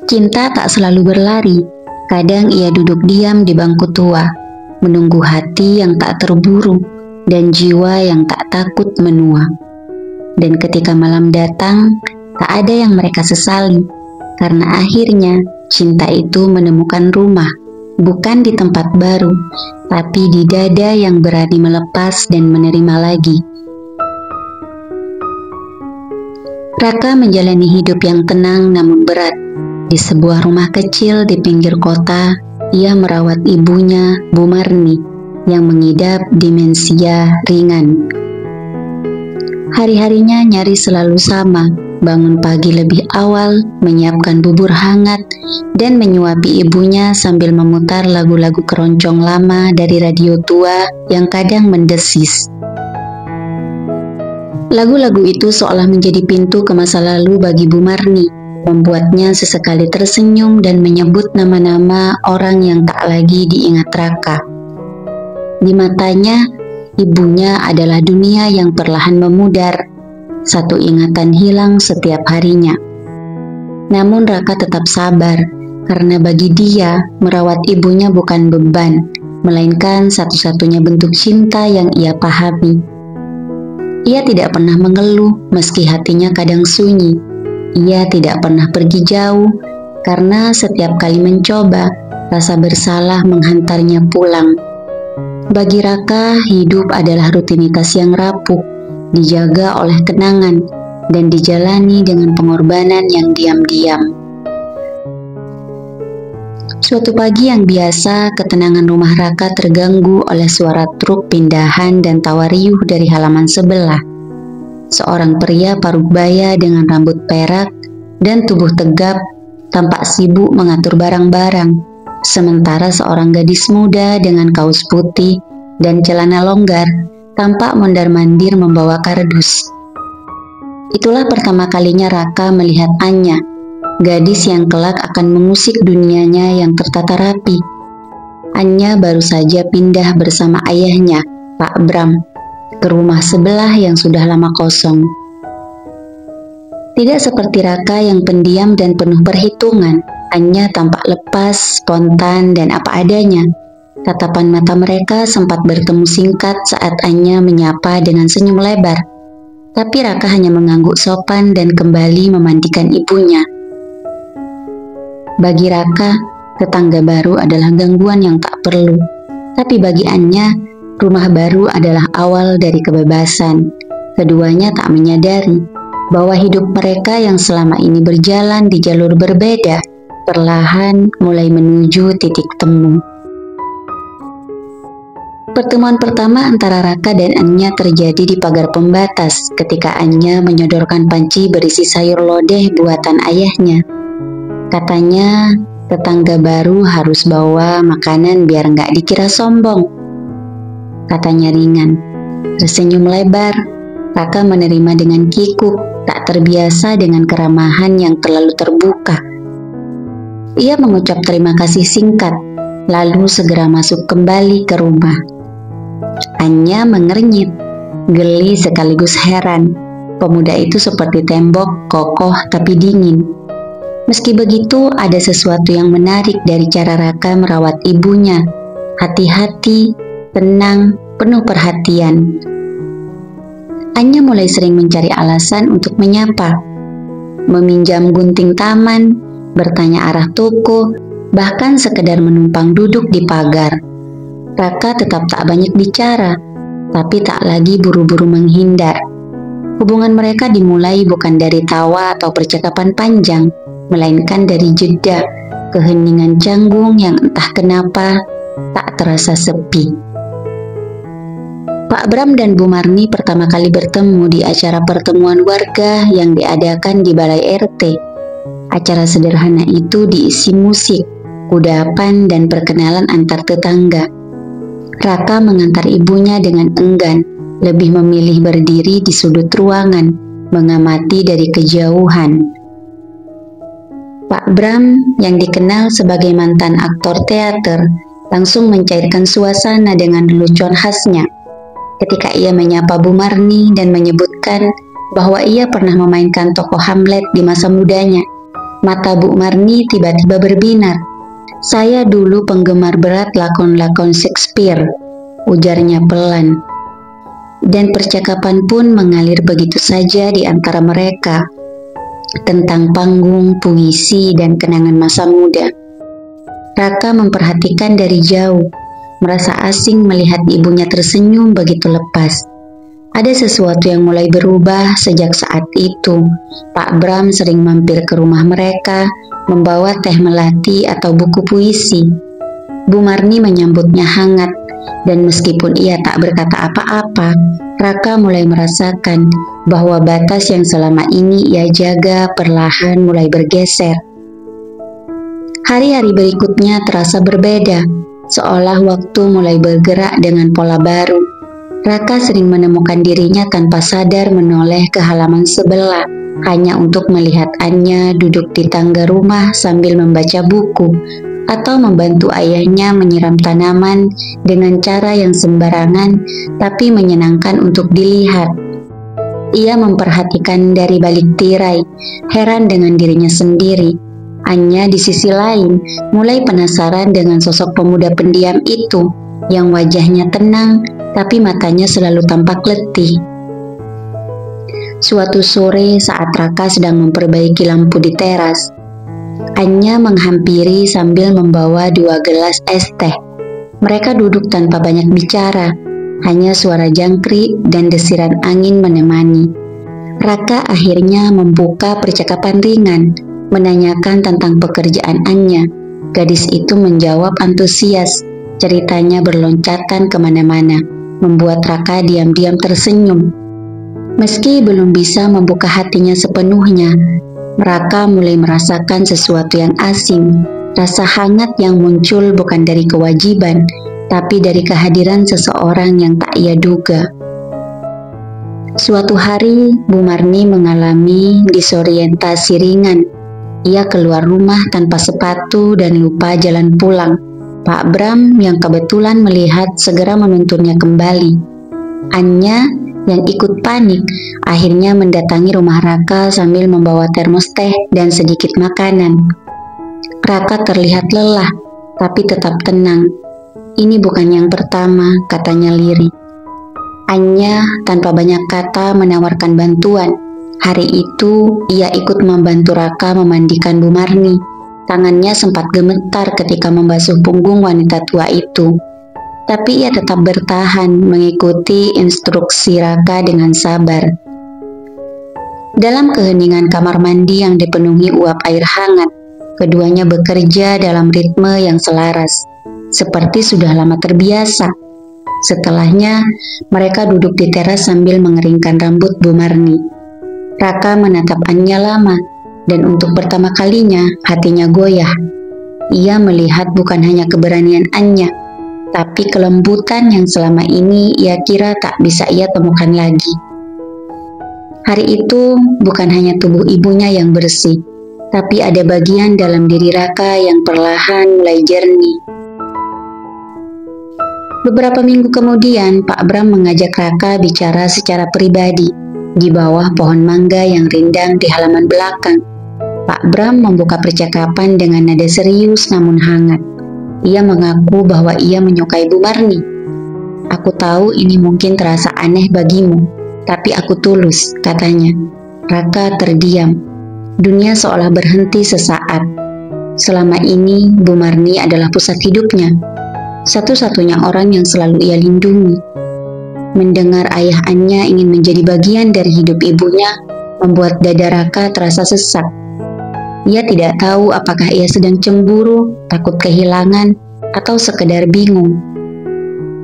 Cinta tak selalu berlari, kadang ia duduk diam di bangku tua, menunggu hati yang tak terburu dan jiwa yang tak takut menua. Dan ketika malam datang, tak ada yang mereka sesali, karena akhirnya cinta itu menemukan rumah, bukan di tempat baru, tapi di dada yang berani melepas dan menerima lagi. Raka menjalani hidup yang tenang namun berat. Di sebuah rumah kecil di pinggir kota, ia merawat ibunya, Bu Marni, yang mengidap demensia ringan. Hari-harinya nyaris selalu sama, bangun pagi lebih awal, menyiapkan bubur hangat, dan menyuapi ibunya sambil memutar lagu-lagu keroncong lama dari radio tua yang kadang mendesis. Lagu-lagu itu seolah menjadi pintu ke masa lalu bagi Bu Marni, membuatnya sesekali tersenyum dan menyebut nama-nama orang yang tak lagi diingat Raka. Di matanya, ibunya adalah dunia yang perlahan memudar, satu ingatan hilang setiap harinya. Namun Raka tetap sabar, karena bagi dia, merawat ibunya bukan beban, melainkan satu-satunya bentuk cinta yang ia pahami. Ia tidak pernah mengeluh meski hatinya kadang sunyi. Ia tidak pernah pergi jauh, karena setiap kali mencoba, rasa bersalah menghantarnya pulang. Bagi Raka, hidup adalah rutinitas yang rapuh, dijaga oleh kenangan, dan dijalani dengan pengorbanan yang diam-diam. Suatu pagi yang biasa, ketenangan rumah Raka terganggu oleh suara truk pindahan dan tawa riuh dari halaman sebelah. Seorang pria parubaya dengan rambut perak dan tubuh tegap tampak sibuk mengatur barang-barang, sementara seorang gadis muda dengan kaos putih dan celana longgar tampak mondar-mandir membawa kardus. Itulah pertama kalinya Raka melihat Anya, gadis yang kelak akan mengusik dunianya yang tertata rapi. Anya baru saja pindah bersama ayahnya, Pak Bram, ke rumah sebelah yang sudah lama kosong. Tidak seperti Raka yang pendiam dan penuh perhitungan, Anya tampak lepas, spontan, dan apa adanya. Tatapan mata mereka sempat bertemu singkat saat Anya menyapa dengan senyum lebar. Tapi Raka hanya mengangguk sopan dan kembali memandikan ibunya. Bagi Raka, tetangga baru adalah gangguan yang tak perlu. Tapi bagi Anya, rumah baru adalah awal dari kebebasan. Keduanya tak menyadari bahwa hidup mereka yang selama ini berjalan di jalur berbeda, perlahan mulai menuju titik temu. Pertemuan pertama antara Raka dan Anya terjadi di pagar pembatas ketika Anya menyodorkan panci berisi sayur lodeh buatan ayahnya. Katanya, tetangga baru harus bawa makanan biar nggak dikira sombong. Katanya ringan. Tersenyum lebar, Raka menerima dengan kikuk, tak terbiasa dengan keramahan yang terlalu terbuka. Ia mengucap terima kasih singkat, lalu segera masuk kembali ke rumah. Anya mengernyit, geli sekaligus heran. Pemuda itu seperti tembok, kokoh tapi dingin. Meski begitu, ada sesuatu yang menarik dari cara Raka merawat ibunya. Hati-hati, tenang, penuh perhatian. Anya mulai sering mencari alasan untuk menyapa, meminjam gunting taman, bertanya arah toko, bahkan sekedar menumpang duduk di pagar. Raka tetap tak banyak bicara, tapi tak lagi buru-buru menghindar. Hubungan mereka dimulai bukan dari tawa atau percakapan panjang, melainkan dari jeda, keheningan canggung yang entah kenapa tak terasa sepi. Pak Bram dan Bu Marni pertama kali bertemu di acara pertemuan warga yang diadakan di Balai RT. Acara sederhana itu diisi musik, kudapan, dan perkenalan antar tetangga. Raka mengantar ibunya dengan enggan, lebih memilih berdiri di sudut ruangan, mengamati dari kejauhan. Pak Bram, yang dikenal sebagai mantan aktor teater, langsung mencairkan suasana dengan lelucon khasnya. Ketika ia menyapa Bu Marni dan menyebutkan bahwa ia pernah memainkan tokoh Hamlet di masa mudanya. Mata Bu Marni tiba-tiba berbinar. "Saya dulu penggemar berat lakon-lakon Shakespeare," ujarnya pelan. Dan percakapan pun mengalir begitu saja di antara mereka, tentang panggung, puisi, dan kenangan masa muda. Raka memperhatikan dari jauh, merasa asing melihat ibunya tersenyum begitu lepas. Ada sesuatu yang mulai berubah sejak saat itu. Pak Bram sering mampir ke rumah mereka, membawa teh melati atau buku puisi. Bu Marni menyambutnya hangat, dan meskipun ia tak berkata apa-apa, Raka mulai merasakan bahwa batas yang selama ini ia jaga perlahan mulai bergeser. Hari-hari berikutnya terasa berbeda, seolah waktu mulai bergerak dengan pola baru. Raka sering menemukan dirinya tanpa sadar menoleh ke halaman sebelah, hanya untuk melihat Anya duduk di tangga rumah sambil membaca buku, atau membantu ayahnya menyiram tanaman dengan cara yang sembarangan tapi menyenangkan untuk dilihat. Ia memperhatikan dari balik tirai, heran dengan dirinya sendiri. Anya di sisi lain mulai penasaran dengan sosok pemuda pendiam itu, yang wajahnya tenang tapi matanya selalu tampak letih. Suatu sore saat Raka sedang memperbaiki lampu di teras, Anya menghampiri sambil membawa 2 gelas es teh. Mereka duduk tanpa banyak bicara, hanya suara jangkrik dan desiran angin menemani. Raka akhirnya membuka percakapan ringan, menanyakan tentang pekerjaan Anya. Gadis itu menjawab antusias, ceritanya berloncatan kemana-mana, membuat Raka diam-diam tersenyum. Meski belum bisa membuka hatinya sepenuhnya, Raka mulai merasakan sesuatu yang asing, rasa hangat yang muncul bukan dari kewajiban, tapi dari kehadiran seseorang yang tak ia duga. Suatu hari, Bu Marni mengalami disorientasi ringan. Ia keluar rumah tanpa sepatu dan lupa jalan pulang. Pak Bram yang kebetulan melihat segera menuntunnya kembali. Anya yang ikut panik akhirnya mendatangi rumah Raka sambil membawa termos teh dan sedikit makanan. Raka terlihat lelah, tapi tetap tenang. "Ini bukan yang pertama," katanya lirih. Anya tanpa banyak kata menawarkan bantuan. Hari itu, ia ikut membantu Raka memandikan Bu Marni. Tangannya sempat gemetar ketika membasuh punggung wanita tua itu. Tapi ia tetap bertahan mengikuti instruksi Raka dengan sabar. Dalam keheningan kamar mandi yang dipenuhi uap air hangat, keduanya bekerja dalam ritme yang selaras, seperti sudah lama terbiasa. Setelahnya, mereka duduk di teras sambil mengeringkan rambut Bu Marni. Raka menatap Anya lama, dan untuk pertama kalinya hatinya goyah. Ia melihat bukan hanya keberanian Anya, tapi kelembutan yang selama ini ia kira tak bisa ia temukan lagi. Hari itu bukan hanya tubuh ibunya yang bersih, tapi ada bagian dalam diri Raka yang perlahan mulai jernih. Beberapa minggu kemudian, Pak Bram mengajak Raka bicara secara pribadi di bawah pohon mangga yang rindang di halaman belakang. Pak Bram membuka percakapan dengan nada serius namun hangat. Ia mengaku bahwa ia menyukai Bu Marni. "Aku tahu ini mungkin terasa aneh bagimu, tapi aku tulus," katanya. Raka terdiam. Dunia seolah berhenti sesaat. Selama ini, Bu Marni adalah pusat hidupnya, satu-satunya orang yang selalu ia lindungi. Mendengar ayah Anya ingin menjadi bagian dari hidup ibunya, membuat dada Raka terasa sesak. Ia tidak tahu apakah ia sedang cemburu, takut kehilangan, atau sekedar bingung.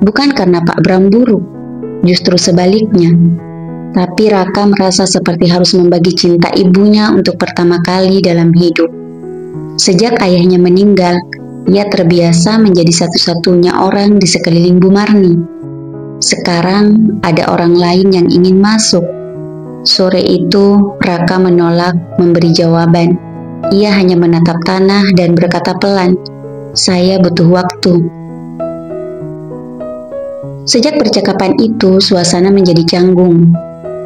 Bukan karena Pak Bram buruk, justru sebaliknya. Tapi Raka merasa seperti harus membagi cinta ibunya untuk pertama kali dalam hidup. Sejak ayahnya meninggal, ia terbiasa menjadi satu-satunya orang di sekeliling Bu Marni. Sekarang ada orang lain yang ingin masuk. Sore itu, Raka menolak memberi jawaban. Ia hanya menatap tanah dan berkata pelan, "Saya butuh waktu." Sejak percakapan itu, suasana menjadi canggung.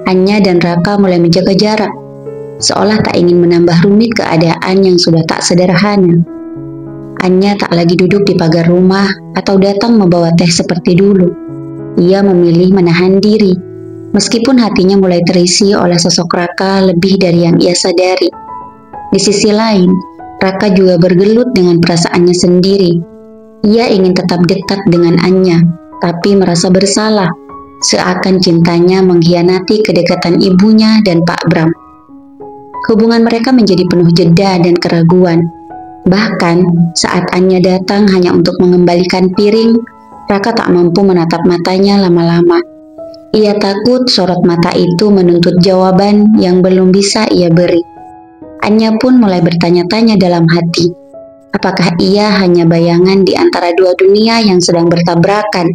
Anya dan Raka mulai menjaga jarak. seolah tak ingin menambah rumit keadaan yang sudah tak sederhana. Anya tak lagi duduk di pagar rumah atau datang membawa teh seperti dulu. Ia memilih menahan diri, meskipun hatinya mulai terisi oleh sosok Raka lebih dari yang ia sadari. Di sisi lain, Raka juga bergelut dengan perasaannya sendiri. Ia ingin tetap dekat dengan Anya, tapi merasa bersalah, seakan cintanya mengkhianati kedekatan ibunya dan Pak Bram. Hubungan mereka menjadi penuh jeda dan keraguan. Bahkan saat Anya datang hanya untuk mengembalikan piring, Raka tak mampu menatap matanya lama-lama. Ia takut sorot mata itu menuntut jawaban yang belum bisa ia beri. Anya pun mulai bertanya-tanya dalam hati, apakah ia hanya bayangan di antara dua dunia yang sedang bertabrakan?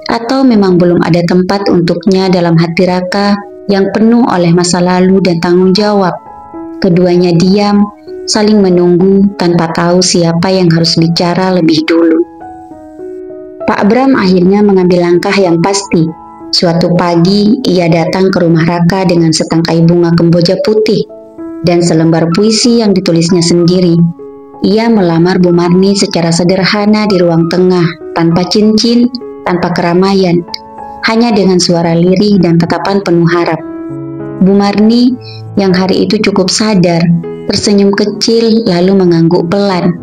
Atau memang belum ada tempat untuknya dalam hati Raka yang penuh oleh masa lalu dan tanggung jawab? Keduanya diam, saling menunggu tanpa tahu siapa yang harus bicara lebih dulu. Pak Bram akhirnya mengambil langkah yang pasti. Suatu pagi, ia datang ke rumah Raka dengan setangkai bunga kemboja putih dan selembar puisi yang ditulisnya sendiri. Ia melamar Bu Marni secara sederhana di ruang tengah, tanpa cincin, tanpa keramaian, hanya dengan suara lirih dan tatapan penuh harap. Bu Marni yang hari itu cukup sadar, tersenyum kecil lalu mengangguk pelan.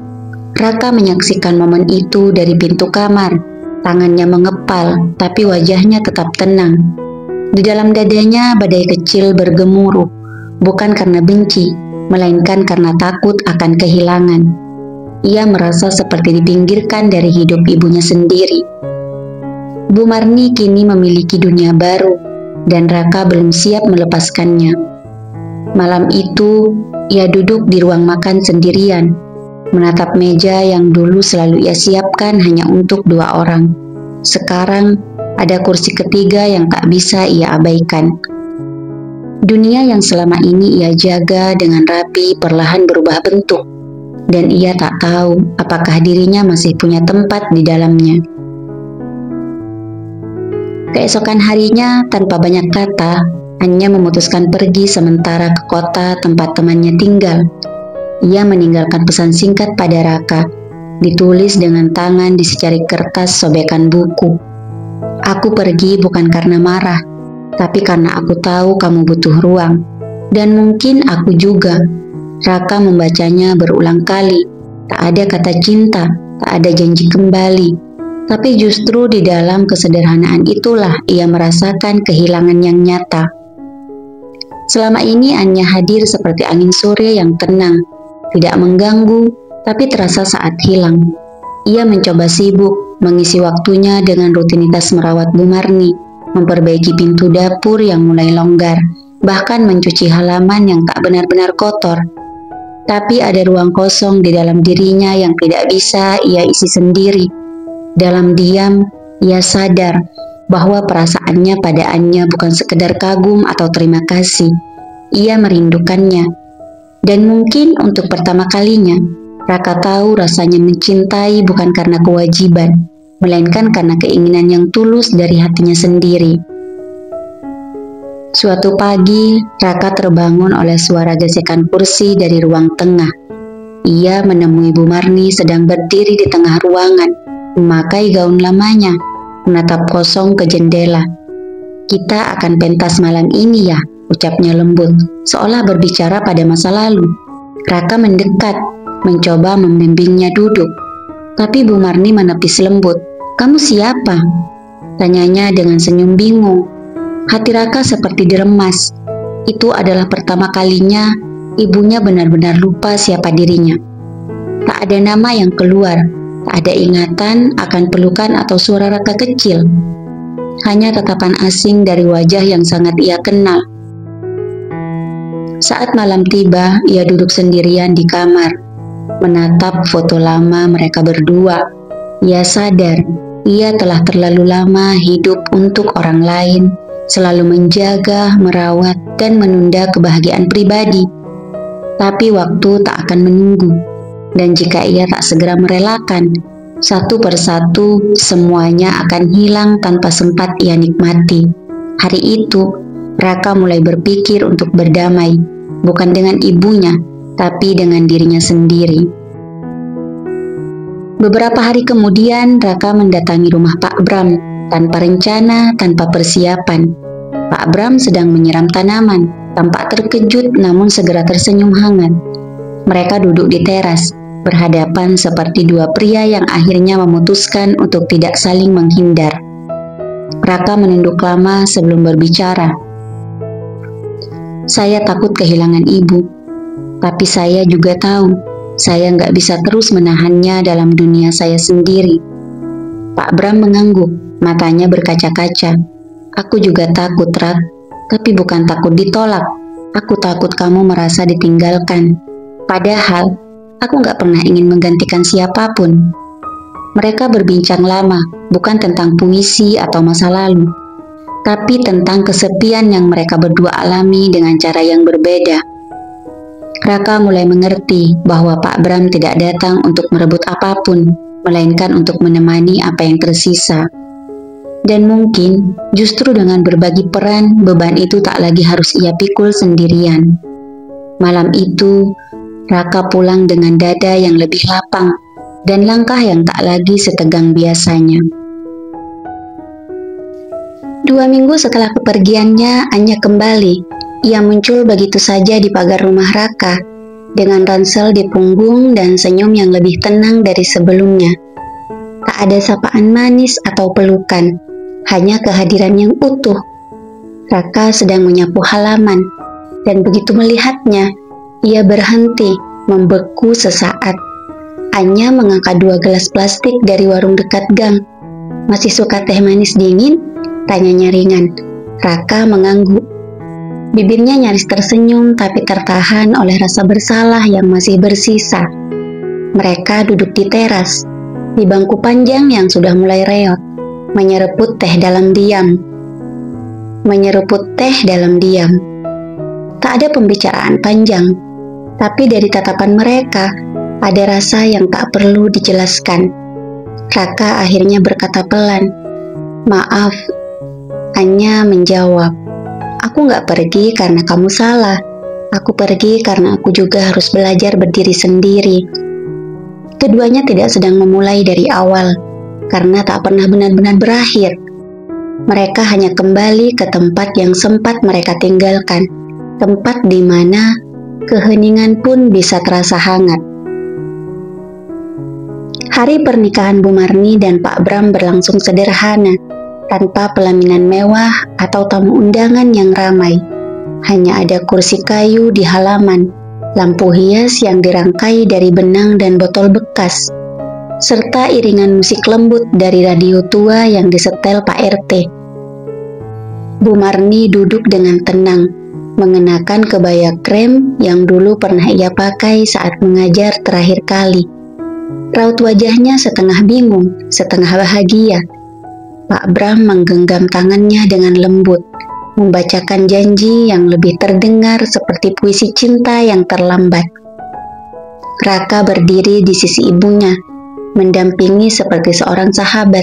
Raka menyaksikan momen itu dari pintu kamar. Tangannya mengepal, tapi wajahnya tetap tenang. Di dalam dadanya badai kecil bergemuruh, bukan karena benci, melainkan karena takut akan kehilangan. Ia merasa seperti dipinggirkan dari hidup ibunya sendiri. Bu Marni kini memiliki dunia baru, dan Raka belum siap melepaskannya. Malam itu, ia duduk di ruang makan sendirian, menatap meja yang dulu selalu ia siapkan hanya untuk dua orang. Sekarang, ada kursi ketiga yang tak bisa ia abaikan. Dunia yang selama ini ia jaga dengan rapi perlahan berubah bentuk, dan ia tak tahu apakah dirinya masih punya tempat di dalamnya. Keesokan harinya, tanpa banyak kata, Anya memutuskan pergi sementara ke kota tempat temannya tinggal. Ia meninggalkan pesan singkat pada Raka, ditulis dengan tangan di secari kertas sobekan buku. Aku pergi bukan karena marah, tapi karena aku tahu kamu butuh ruang. Dan mungkin aku juga. Raka membacanya berulang kali. Tak ada kata cinta, tak ada janji kembali. Tapi justru di dalam kesederhanaan itulah ia merasakan kehilangan yang nyata. Selama ini Anya hadir seperti angin sore yang tenang, tidak mengganggu, tapi terasa saat hilang. Ia mencoba sibuk, mengisi waktunya dengan rutinitas merawat Bu Marni, memperbaiki pintu dapur yang mulai longgar, bahkan mencuci halaman yang tak benar-benar kotor. Tapi ada ruang kosong di dalam dirinya yang tidak bisa ia isi sendiri. Dalam diam, ia sadar bahwa perasaannya pada Anya bukan sekedar kagum atau terima kasih. Ia merindukannya. Dan mungkin untuk pertama kalinya, Raka tahu rasanya mencintai bukan karena kewajiban, melainkan karena keinginan yang tulus dari hatinya sendiri. Suatu pagi, Raka terbangun oleh suara gesekan kursi dari ruang tengah. Ia menemui Bu Marni sedang berdiri di tengah ruangan, memakai gaun lamanya, menatap kosong ke jendela. Kita akan pentas malam ini ya, ucapnya lembut, seolah berbicara pada masa lalu. Raka mendekat, mencoba membimbingnya duduk. Tapi Bu Marni menepis lembut. Kamu siapa? Tanyanya dengan senyum bingung. Hati Raka seperti diremas. Itu adalah pertama kalinya ibunya benar-benar lupa siapa dirinya. Tak ada nama yang keluar, tak ada ingatan akan pelukan atau suara Raka kecil. Hanya tatapan asing dari wajah yang sangat ia kenal. Saat malam tiba, ia duduk sendirian di kamar, menatap foto lama mereka berdua. Ia sadar, ia telah terlalu lama hidup untuk orang lain, selalu menjaga, merawat, dan menunda kebahagiaan pribadi. Tapi waktu tak akan menunggu, dan jika ia tak segera merelakan, satu persatu semuanya akan hilang tanpa sempat ia nikmati. Hari itu, Raka mulai berpikir untuk berdamai. bukan dengan ibunya, tapi dengan dirinya sendiri. Beberapa hari kemudian, Raka mendatangi rumah Pak Bram tanpa rencana, tanpa persiapan. Pak Bram sedang menyiram tanaman, tampak terkejut namun segera tersenyum hangat. Mereka duduk di teras, berhadapan seperti dua pria yang akhirnya memutuskan untuk tidak saling menghindar. Raka menunduk lama sebelum berbicara. Saya takut kehilangan ibu, tapi saya juga tahu saya nggak bisa terus menahannya dalam dunia saya sendiri. Pak Bram mengangguk, matanya berkaca-kaca. Aku juga takut, Rak, tapi bukan takut ditolak. Aku takut kamu merasa ditinggalkan. Padahal, aku nggak pernah ingin menggantikan siapapun. Mereka berbincang lama, bukan tentang puisi atau masa lalu, tapi tentang kesepian yang mereka berdua alami dengan cara yang berbeda. Raka mulai mengerti bahwa Pak Bram tidak datang untuk merebut apapun, melainkan untuk menemani apa yang tersisa. Dan mungkin justru dengan berbagi peran, beban itu tak lagi harus ia pikul sendirian. Malam itu, Raka pulang dengan dada yang lebih lapang dan langkah yang tak lagi setegang biasanya. 2 minggu setelah kepergiannya, Anya kembali. Ia muncul begitu saja di pagar rumah Raka, dengan ransel di punggung dan senyum yang lebih tenang dari sebelumnya. Tak ada sapaan manis atau pelukan, hanya kehadiran yang utuh. Raka sedang menyapu halaman, dan begitu melihatnya, ia berhenti, membeku sesaat. Anya mengangkat 2 gelas plastik dari warung dekat gang. Masih suka teh manis dingin? Tanyanya ringan. Raka mengangguk. Bibirnya nyaris tersenyum tapi tertahan oleh rasa bersalah yang masih bersisa. Mereka duduk di teras, di bangku panjang yang sudah mulai reot, menyeruput teh dalam diam. Tak ada pembicaraan panjang, tapi dari tatapan mereka, ada rasa yang tak perlu dijelaskan. Raka akhirnya berkata pelan, "Maaf." Anya menjawab, "Aku gak pergi karena kamu salah. Aku pergi karena aku juga harus belajar berdiri sendiri." Keduanya tidak sedang memulai dari awal, karena tak pernah benar-benar berakhir. Mereka hanya kembali ke tempat yang sempat mereka tinggalkan, tempat di mana keheningan pun bisa terasa hangat. Hari pernikahan Bu Marni dan Pak Bram berlangsung sederhana, tanpa pelaminan mewah atau tamu undangan yang ramai. Hanya ada kursi kayu di halaman, lampu hias yang dirangkai dari benang dan botol bekas, serta iringan musik lembut dari radio tua yang disetel Pak RT. Bu Marni duduk dengan tenang, mengenakan kebaya krem yang dulu pernah ia pakai saat mengajar terakhir kali. Raut wajahnya setengah bingung, setengah bahagia. Pak Bram menggenggam tangannya dengan lembut, membacakan janji yang lebih terdengar seperti puisi cinta yang terlambat. Raka berdiri di sisi ibunya, mendampingi seperti seorang sahabat,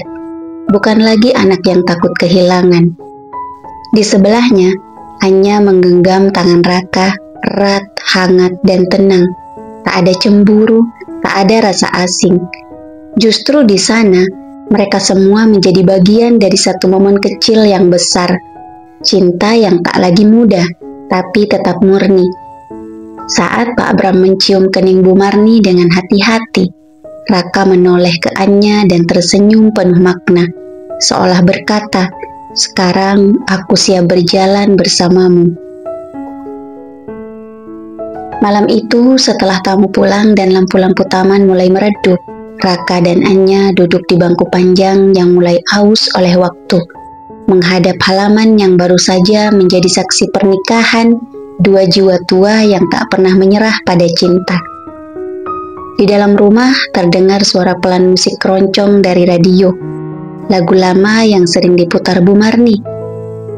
bukan lagi anak yang takut kehilangan. Di sebelahnya, Anya menggenggam tangan Raka, erat, hangat, dan tenang. Tak ada cemburu, tak ada rasa asing. Justru di sana, mereka semua menjadi bagian dari satu momen kecil yang besar. Cinta yang tak lagi muda, tapi tetap murni. Saat Pak Bram mencium kening Bu Marni dengan hati-hati, Raka menoleh ke Anya dan tersenyum penuh makna, seolah berkata, "Sekarang aku siap berjalan bersamamu." Malam itu, setelah tamu pulang dan lampu-lampu taman mulai meredup, Raka dan Anya duduk di bangku panjang yang mulai aus oleh waktu, menghadap halaman yang baru saja menjadi saksi pernikahan dua jiwa tua yang tak pernah menyerah pada cinta. Di dalam rumah terdengar suara pelan musik keroncong dari radio, lagu lama yang sering diputar Bu Marni.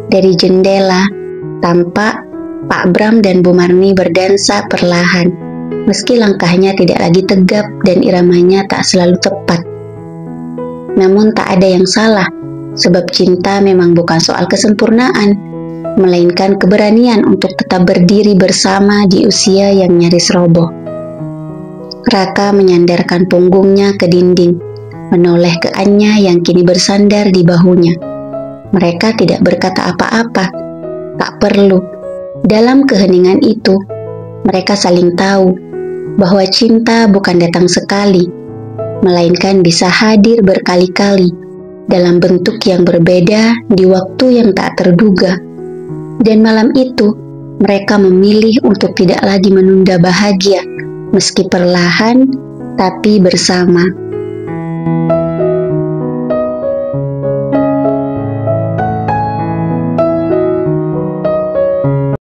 Dari jendela, tampak Pak Bram dan Bu Marni berdansa perlahan. Meski langkahnya tidak lagi tegap dan iramanya tak selalu tepat. Namun tak ada yang salah, sebab cinta memang bukan soal kesempurnaan, melainkan keberanian untuk tetap berdiri bersama di usia yang nyaris roboh. Raka menyandarkan punggungnya ke dinding, menoleh ke Anya yang kini bersandar di bahunya. Mereka tidak berkata apa-apa, tak perlu. Dalam keheningan itu, mereka saling tahu bahwa cinta bukan datang sekali, melainkan bisa hadir berkali-kali dalam bentuk yang berbeda di waktu yang tak terduga. Dan malam itu, mereka memilih untuk tidak lagi menunda bahagia, meski perlahan tapi bersama.